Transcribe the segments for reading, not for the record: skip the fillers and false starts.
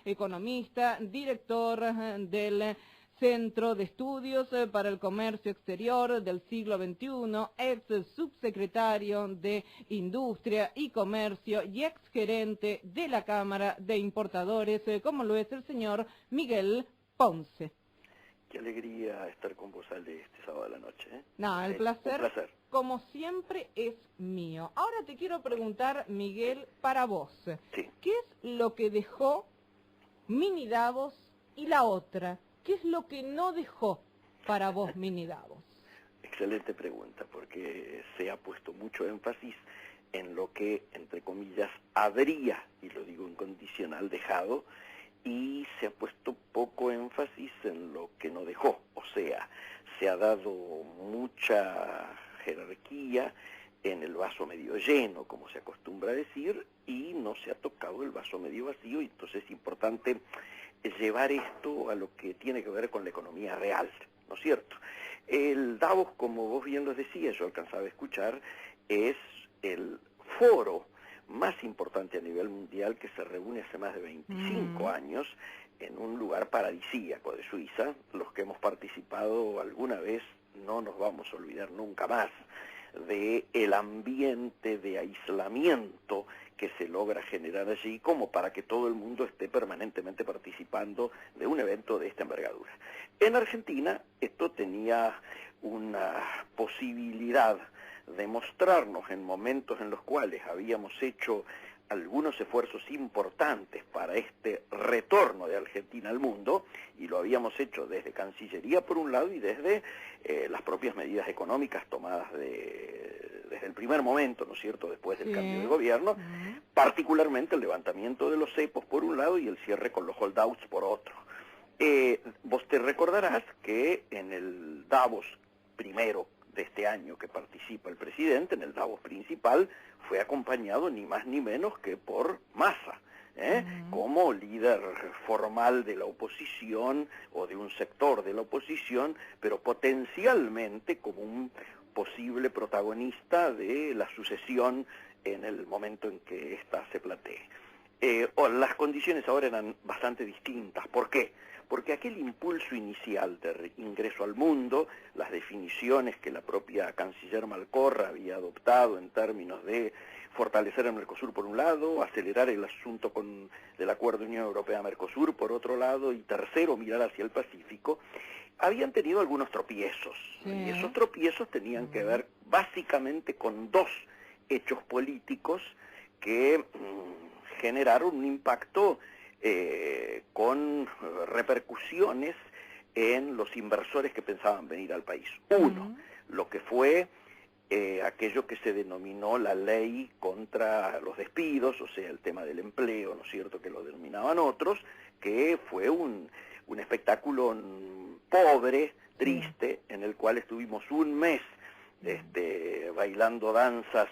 economista, director del Centro de Estudios para el Comercio Exterior del Siglo XXI, ex subsecretario de Industria y Comercio y ex gerente de la Cámara de Importadores, como lo es el señor Miguel Ponce. Qué alegría estar con vos, Ale, este sábado de la noche. No, el placer, como siempre, es mío. Ahora te quiero preguntar, Miguel, para vos, sí. ¿Qué es lo que dejó Mini Davos y la otra? ¿Qué es lo que no dejó para vos Mini Davos? Excelente pregunta, porque se ha puesto mucho énfasis en lo que, entre comillas, habría, y lo digo incondicional, dejado, y se ha puesto poco énfasis en lo que no dejó. O sea, se ha dado mucha jerarquía en el vaso medio lleno, como se acostumbra a decir, y no se ha tocado el vaso medio vacío, y entonces es importante llevar esto a lo que tiene que ver con la economía real, ¿no es cierto? El Davos, como vos bien lo decías, yo alcanzaba a escuchar, es el foro más importante a nivel mundial que se reúne hace más de 25 años en un lugar paradisíaco de Suiza. Los que hemos participado alguna vez no nos vamos a olvidar nunca más de el ambiente de aislamiento que se logra generar allí, como para que todo el mundo esté permanentemente participando de un evento de esta envergadura. En Argentina esto tenía una posibilidad de mostrarnos en momentos en los cuales habíamos hecho algunos esfuerzos importantes para este retorno de Argentina al mundo, y lo habíamos hecho desde Cancillería por un lado y desde las propias medidas económicas tomadas desde el primer momento, ¿no es cierto?, después del cambio de gobierno, particularmente el levantamiento de los cepos por un lado y el cierre con los holdouts por otro. Vos te recordarás que en el Davos primero de este año que participa el presidente, en el Davos principal, fue acompañado ni más ni menos que por Massa, como líder formal de la oposición o de un sector de la oposición, pero potencialmente como un posible protagonista de la sucesión en el momento en que ésta se plantee. Las condiciones ahora eran bastante distintas. ¿Por qué? Porque aquel impulso inicial de ingreso al mundo, las definiciones que la propia canciller Malcorra había adoptado en términos de fortalecer el Mercosur por un lado, acelerar el asunto del acuerdo Unión Europea-Mercosur por otro lado, y tercero, mirar hacia el Pacífico, habían tenido algunos tropiezos. Y esos tropiezos tenían que ver básicamente con dos hechos políticos que generaron un impacto con repercusiones en los inversores que pensaban venir al país. Uno, lo que fue aquello que se denominó la ley contra los despidos, o sea, el tema del empleo, ¿no es cierto?, que lo denominaban otros, que fue un espectáculo pobre, triste, en el cual estuvimos un mes bailando danzas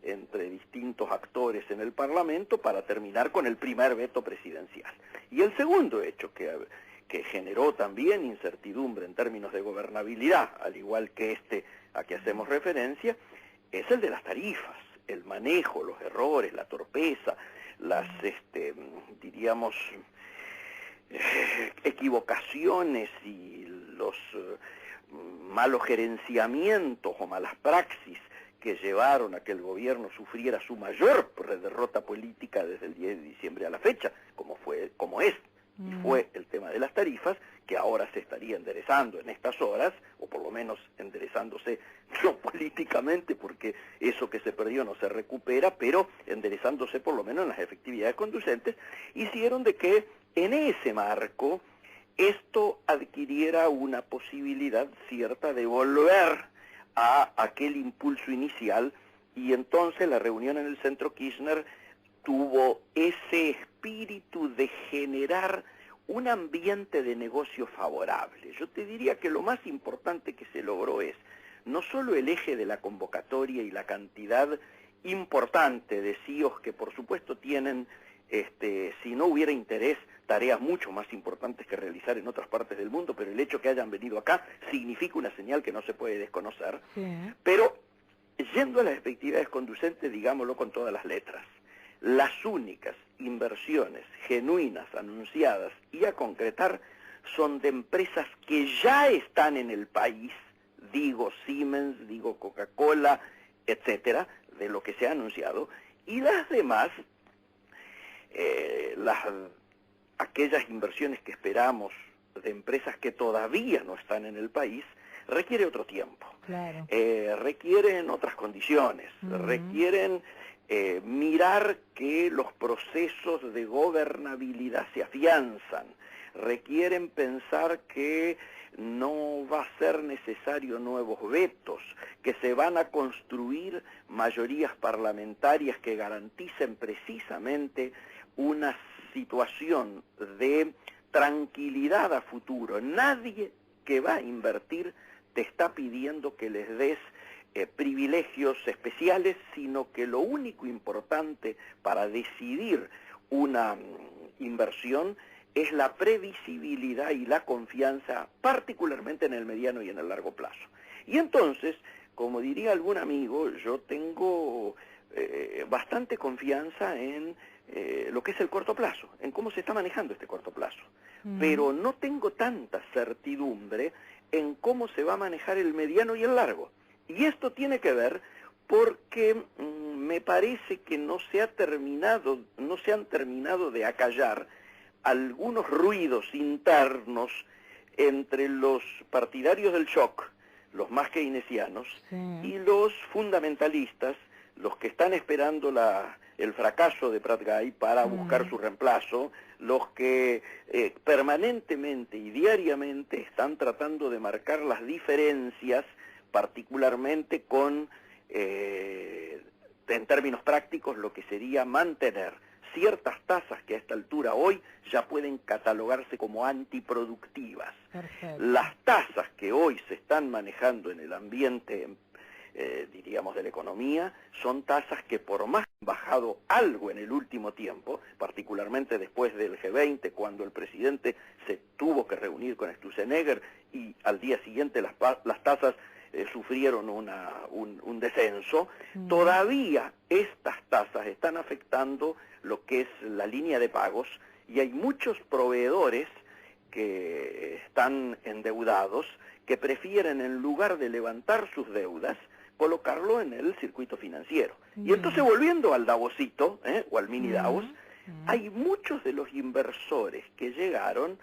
entre distintos actores en el Parlamento para terminar con el primer veto presidencial. Y el segundo hecho que generó también incertidumbre en términos de gobernabilidad, al igual que este a que hacemos referencia, es el de las tarifas, el manejo, los errores, la torpeza, las, diríamos, equivocaciones y los malos gerenciamientos o malas praxis que llevaron a que el gobierno sufriera su mayor derrota política desde el 10 de diciembre a la fecha, como es y fue el tema de las tarifas, que ahora se estaría enderezando en estas horas, o por lo menos enderezándose no políticamente, porque eso que se perdió no se recupera, pero enderezándose por lo menos en las efectividades conducentes, hicieron de que en ese marco esto adquiriera una posibilidad cierta de volver a aquel impulso inicial, y entonces la reunión en el Centro Kirchner tuvo ese espíritu de generar un ambiente de negocio favorable. Yo te diría que lo más importante que se logró es no solo el eje de la convocatoria y la cantidad importante de CEOs que por supuesto tienen, si no hubiera interés, tareas mucho más importantes que realizar en otras partes del mundo, pero el hecho que hayan venido acá significa una señal que no se puede desconocer, pero yendo a las efectividades conducentes, digámoslo con todas las letras, las únicas inversiones genuinas, anunciadas y a concretar son de empresas que ya están en el país, digo Siemens, digo Coca-Cola, etcétera, de lo que se ha anunciado, y las demás, aquellas inversiones que esperamos de empresas que todavía no están en el país, requiere otro tiempo, claro. Requieren otras condiciones, requieren mirar que los procesos de gobernabilidad se afianzan, requieren pensar que no va a ser necesario nuevos vetos, que se van a construir mayorías parlamentarias que garanticen precisamente una situación de tranquilidad a futuro. Nadie que va a invertir te está pidiendo que les des privilegios especiales, sino que lo único importante para decidir una inversión es la previsibilidad y la confianza, particularmente en el mediano y en el largo plazo. Y entonces, como diría algún amigo, yo tengo bastante confianza en lo que es el corto plazo, en cómo se está manejando este corto plazo. Pero no tengo tanta certidumbre en cómo se va a manejar el mediano y el largo. Y esto tiene que ver porque me parece que no se han terminado de acallar algunos ruidos internos entre los partidarios del shock, los más keynesianos, y los fundamentalistas, los que están esperando el fracaso de Prat Gai para buscar su reemplazo, los que permanentemente y diariamente están tratando de marcar las diferencias, particularmente con, en términos prácticos, lo que sería mantener ciertas tasas que a esta altura hoy ya pueden catalogarse como antiproductivas. Perfecto. Las tasas que hoy se están manejando en el ambiente, diríamos, de la economía, son tasas que por más han bajado algo en el último tiempo, particularmente después del G20, cuando el presidente se tuvo que reunir con Sturzenegger y al día siguiente las tasas sufrieron un descenso, todavía estas tasas están afectando lo que es la línea de pagos y hay muchos proveedores que están endeudados que prefieren, en lugar de levantar sus deudas, colocarlo en el circuito financiero. Y entonces, volviendo al Davosito, o al mini Davos, hay muchos de los inversores que llegaron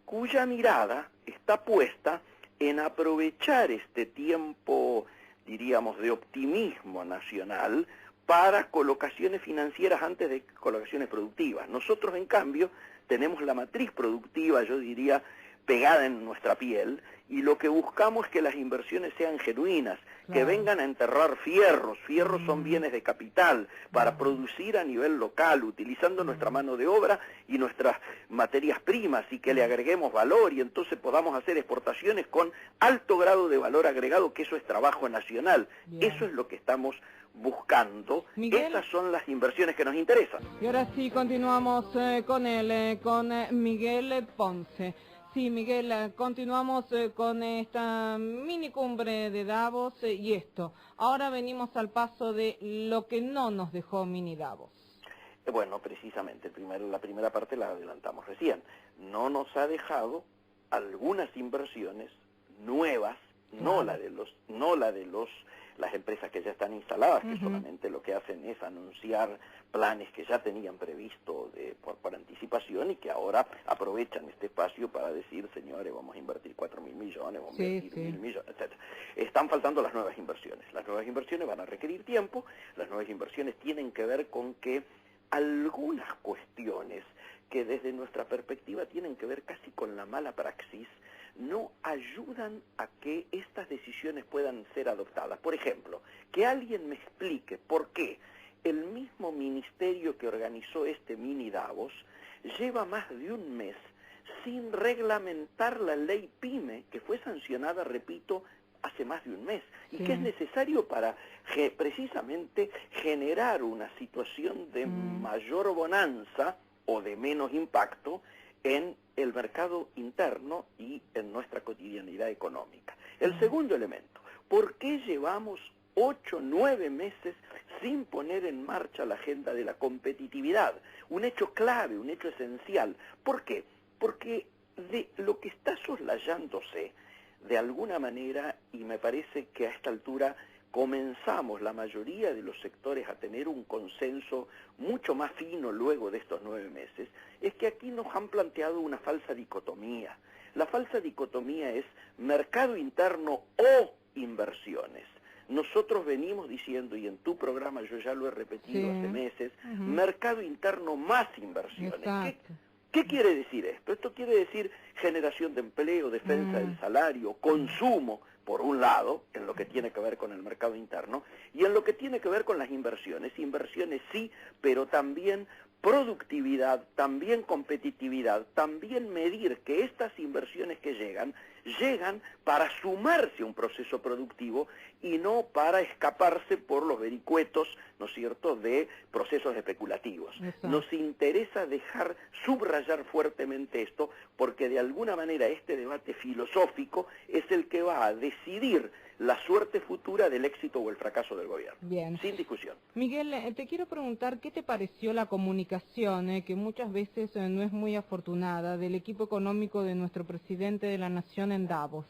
cuya mirada está puesta en aprovechar este tiempo, diríamos, de optimismo nacional para colocaciones financieras antes de colocaciones productivas. Nosotros, en cambio, tenemos la matriz productiva, yo diría, pegada en nuestra piel, y lo que buscamos es que las inversiones sean genuinas, que vengan a enterrar fierros. Fierros son bienes de capital para producir a nivel local, utilizando nuestra mano de obra y nuestras materias primas, y que le agreguemos valor y entonces podamos hacer exportaciones con alto grado de valor agregado, que eso es trabajo nacional. Eso es lo que estamos buscando. Miguel, esas son las inversiones que nos interesan. Y ahora sí continuamos con Miguel Ponce. Sí, Miguel, continuamos con esta mini cumbre de Davos y esto. Ahora venimos al paso de lo que no nos dejó mini Davos. Bueno, precisamente, la primera parte la adelantamos recién. No nos ha dejado algunas inversiones nuevas, no la de las empresas que ya están instaladas, que solamente lo que hacen es anunciar planes que ya tenían previsto por anticipación y que ahora aprovechan este espacio para decir, señores, vamos a invertir 4.000 millones, vamos a invertir 1.000 millones, etc. Están faltando las nuevas inversiones. Las nuevas inversiones van a requerir tiempo, las nuevas inversiones tienen que ver con que algunas cuestiones que desde nuestra perspectiva tienen que ver casi con la mala praxis, no ayudan a que estas decisiones puedan ser adoptadas. Por ejemplo, que alguien me explique por qué el mismo ministerio que organizó este mini Davos lleva más de un mes sin reglamentar la ley PYME, que fue sancionada, repito, hace más de un mes, y que es necesario para precisamente generar una situación de mayor bonanza o de menos impacto en el mercado interno y en nuestra cotidianidad económica. El segundo elemento, ¿por qué llevamos 8, 9 meses sin poner en marcha la agenda de la competitividad. Un hecho clave, un hecho esencial. ¿Por qué? Porque de lo que está soslayándose, de alguna manera, y me parece que a esta altura comenzamos la mayoría de los sectores a tener un consenso mucho más fino luego de estos 9 meses, es que aquí nos han planteado una falsa dicotomía. La falsa dicotomía es mercado interno o inversiones. Nosotros venimos diciendo, y en tu programa yo ya lo he repetido hace meses, mercado interno más inversiones. ¿Qué quiere decir esto? Esto quiere decir generación de empleo, defensa del salario, consumo, por un lado, en lo que tiene que ver con el mercado interno, y en lo que tiene que ver con las inversiones. Inversiones sí, pero también productividad, también competitividad, también medir que estas inversiones que llegan para sumarse a un proceso productivo y no para escaparse por los vericuetos, ¿no es cierto?, de procesos especulativos. Exacto. Nos interesa subrayar fuertemente esto, porque de alguna manera este debate filosófico es el que va a decidir la suerte futura del éxito o el fracaso del gobierno. Bien. Sin discusión. Miguel, te quiero preguntar, ¿qué te pareció la comunicación, que muchas veces no es muy afortunada, del equipo económico de nuestro presidente de la Nación en Davos?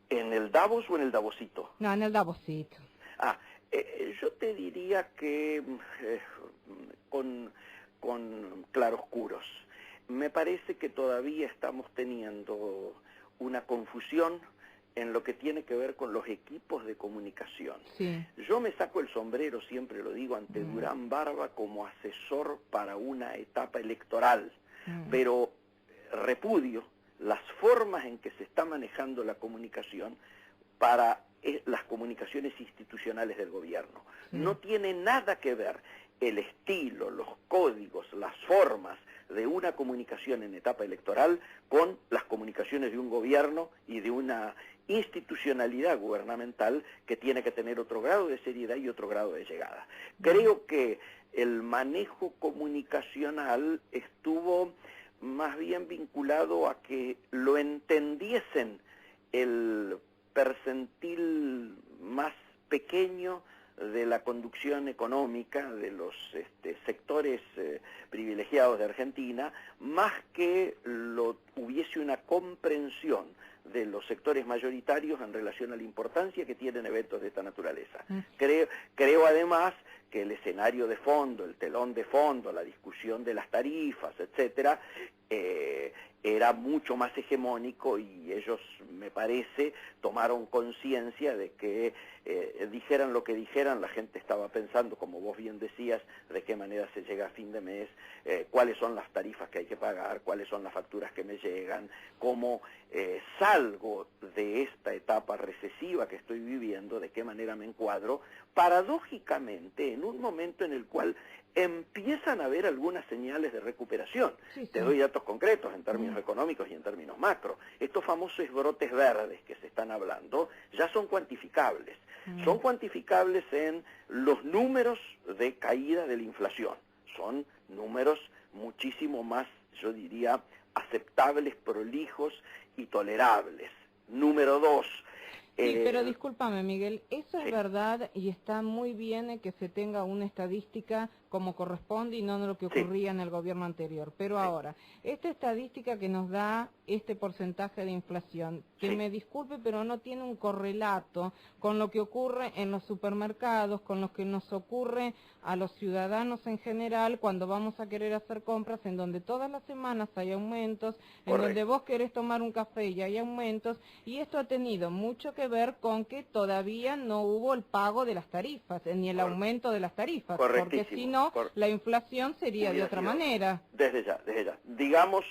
¿En el Davos o en el Davosito? No, en el Davosito. Yo te diría que con claroscuros. Me parece que todavía estamos teniendo una confusión en lo que tiene que ver con los equipos de comunicación. Sí. Yo me saco el sombrero, siempre lo digo, ante Durán Barba como asesor para una etapa electoral, pero repudio las formas en que se está manejando la comunicación para las comunicaciones institucionales del gobierno. No tiene nada que ver el estilo, los códigos, las formas de una comunicación en etapa electoral con las comunicaciones de un gobierno y de una institucionalidad gubernamental que tiene que tener otro grado de seriedad y otro grado de llegada. Creo que el manejo comunicacional estuvo más bien vinculado a que lo entendiesen el percentil más pequeño de la conducción económica de los sectores privilegiados de Argentina, más que hubiese una comprensión de los sectores mayoritarios en relación a la importancia que tienen eventos de esta naturaleza. Creo además que el escenario de fondo, el telón de fondo, la discusión de las tarifas, etcétera, era mucho más hegemónico y ellos, me parece, tomaron conciencia de que dijeran lo que dijeran, la gente estaba pensando, como vos bien decías, de qué manera se llega a fin de mes, cuáles son las tarifas que hay que pagar, cuáles son las facturas que me llegan, cómo salgo de esta etapa recesiva que estoy viviendo, de qué manera me encuadro, paradójicamente en un momento en el cual empiezan a haber algunas señales de recuperación. Te doy datos concretos en términos económicos y en términos macro. Estos famosos brotes verdes que se están hablando ya son cuantificables. Son cuantificables en los números de caída de la inflación. Son números muchísimo más, yo diría, aceptables, prolijos y tolerables. Número 2. Sí, pero discúlpame, Miguel, eso es verdad y está muy bien que se tenga una estadística como corresponde y no lo que ocurría en el gobierno anterior. Pero ahora, esta estadística que nos da este porcentaje de inflación, que me disculpe, pero no tiene un correlato con lo que ocurre en los supermercados, con lo que nos ocurre a los ciudadanos en general cuando vamos a querer hacer compras, en donde todas las semanas hay aumentos, en donde vos querés tomar un café y hay aumentos, y esto ha tenido mucho que ver con que todavía no hubo el pago de las tarifas, ni el aumento de las tarifas, porque si no, la inflación sería de otra manera. Desde ya. Digamos,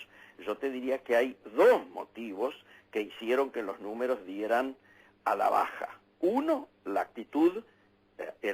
yo te diría que hay dos motivos que hicieron que los números dieran a la baja. Uno, la actitud,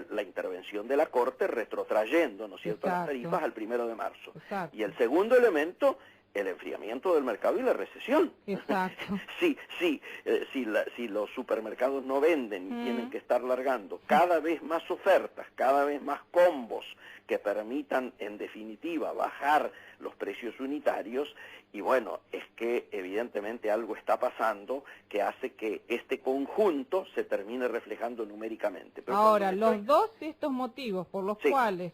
la intervención de la Corte retrotrayendo, ¿no es cierto?, las tarifas al 1 de marzo. Y el segundo elemento, el enfriamiento del mercado y la recesión. Exacto. Si los supermercados no venden y tienen que estar largando cada vez más ofertas, cada vez más combos que permitan en definitiva bajar los precios unitarios, y bueno, es que evidentemente algo está pasando que hace que este conjunto se termine reflejando numéricamente. Pero ahora, los dos estos motivos por los sí. cuales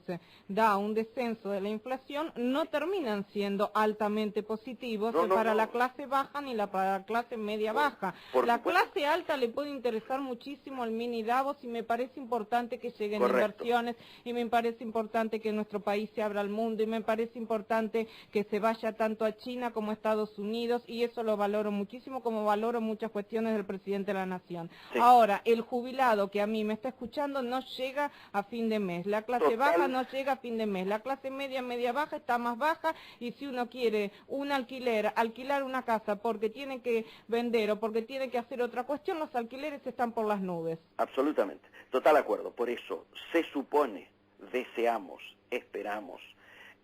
da un descenso de la inflación no terminan siendo altamente positivos para la clase baja ni para la clase media baja. La clase alta le puede interesar muchísimo el mini Davos y me parece importante que lleguen inversiones y me parece importante que nuestro país se abra al mundo y me parece importante que se vaya tanto a China como a Estados Unidos y eso lo valoro muchísimo como valoro muchas cuestiones del presidente de la Nación. Sí. Ahora, el jubilado que a mí me está escuchando no llega a fin de mes, la clase baja no llega a fin de mes, la clase media, media baja está más baja y si uno quiere un alquiler, alquilar una casa porque tiene que vender o porque tiene que hacer otra cuestión, los alquileres están por las nubes. Absolutamente, total acuerdo, por eso se supone, deseamos, esperamos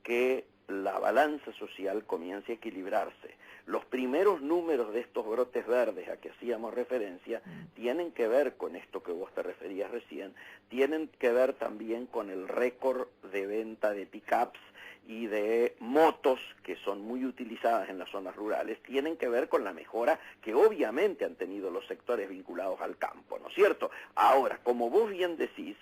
que la balanza social comience a equilibrarse. Los primeros números de estos brotes verdes a que hacíamos referencia tienen que ver con esto que vos te referías recién, tienen que ver también con el récord de venta de pick-ups y de motos que son muy utilizadas en las zonas rurales, tienen que ver con la mejora que obviamente han tenido los sectores vinculados al campo, ¿no es cierto? Ahora, como vos bien decís,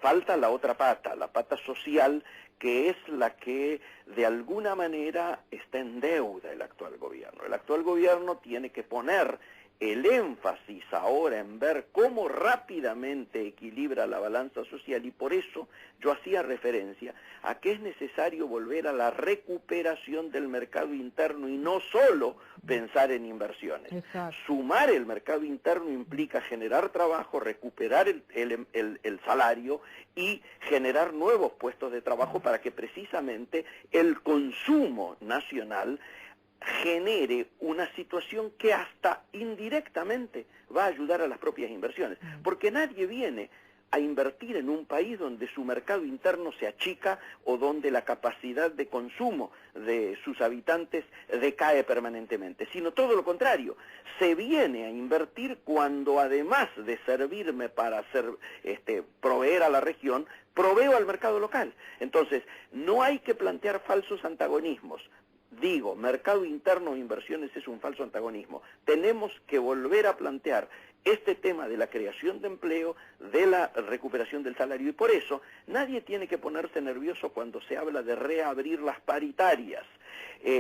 falta la otra pata, la pata social, que es la que de alguna manera está en deuda el actual gobierno. El actual gobierno tiene que poner el énfasis ahora en ver cómo rápidamente equilibra la balanza social y por eso yo hacía referencia a que es necesario volver a la recuperación del mercado interno y no solo pensar en inversiones. Exacto. Sumar el mercado interno implica generar trabajo, recuperar el salario y generar nuevos puestos de trabajo para que precisamente el consumo nacional genere una situación que hasta indirectamente va a ayudar a las propias inversiones, porque nadie viene a invertir en un país donde su mercado interno se achica o donde la capacidad de consumo de sus habitantes decae permanentemente, sino todo lo contrario, se viene a invertir cuando además de servirme para proveer a la región, proveo al mercado local. Entonces, no hay que plantear falsos antagonismos. Digo, mercado interno e inversiones es un falso antagonismo. Tenemos que volver a plantear este tema de la creación de empleo, de la recuperación del salario, y por eso nadie tiene que ponerse nervioso cuando se habla de reabrir las paritarias.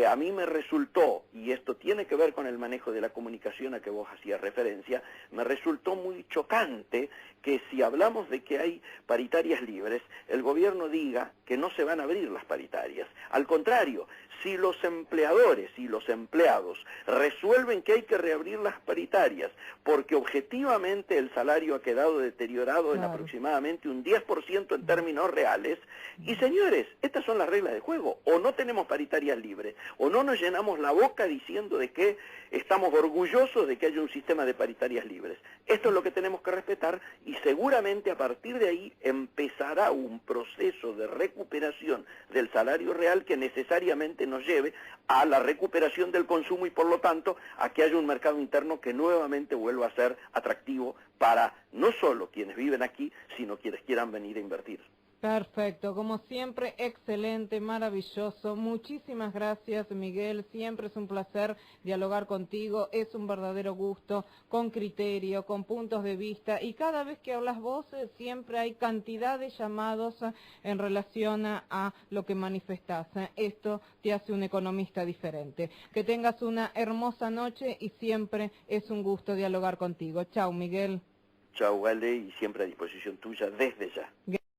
A mí me resultó, y esto tiene que ver con el manejo de la comunicación a que vos hacías referencia, me resultó muy chocante que si hablamos de que hay paritarias libres, el gobierno diga que no se van a abrir las paritarias. Al contrario, si los empleadores y los empleados resuelven que hay que reabrir las paritarias porque objetivamente el salario ha quedado deteriorado en aproximadamente un 10% en términos reales, y señores, estas son las reglas de juego, o no tenemos paritarias libres, o no nos llenamos la boca diciendo de que estamos orgullosos de que haya un sistema de paritarias libres. Esto es lo que tenemos que respetar y seguramente a partir de ahí empezará un proceso de recuperación del salario real que necesariamente nos lleve a la recuperación del consumo y por lo tanto a que haya un mercado interno que nuevamente vuelva a ser atractivo para no solo quienes viven aquí, sino quienes quieran venir a invertir. Perfecto, como siempre, excelente, maravilloso. Muchísimas gracias, Miguel. Siempre es un placer dialogar contigo. Es un verdadero gusto, con criterio, con puntos de vista. Y cada vez que hablas vos, siempre hay cantidad de llamados en relación a lo que manifestás. Esto te hace un economista diferente. Que tengas una hermosa noche y siempre es un gusto dialogar contigo. Chau, Miguel. Chau, Gale, y siempre a disposición tuya desde ya.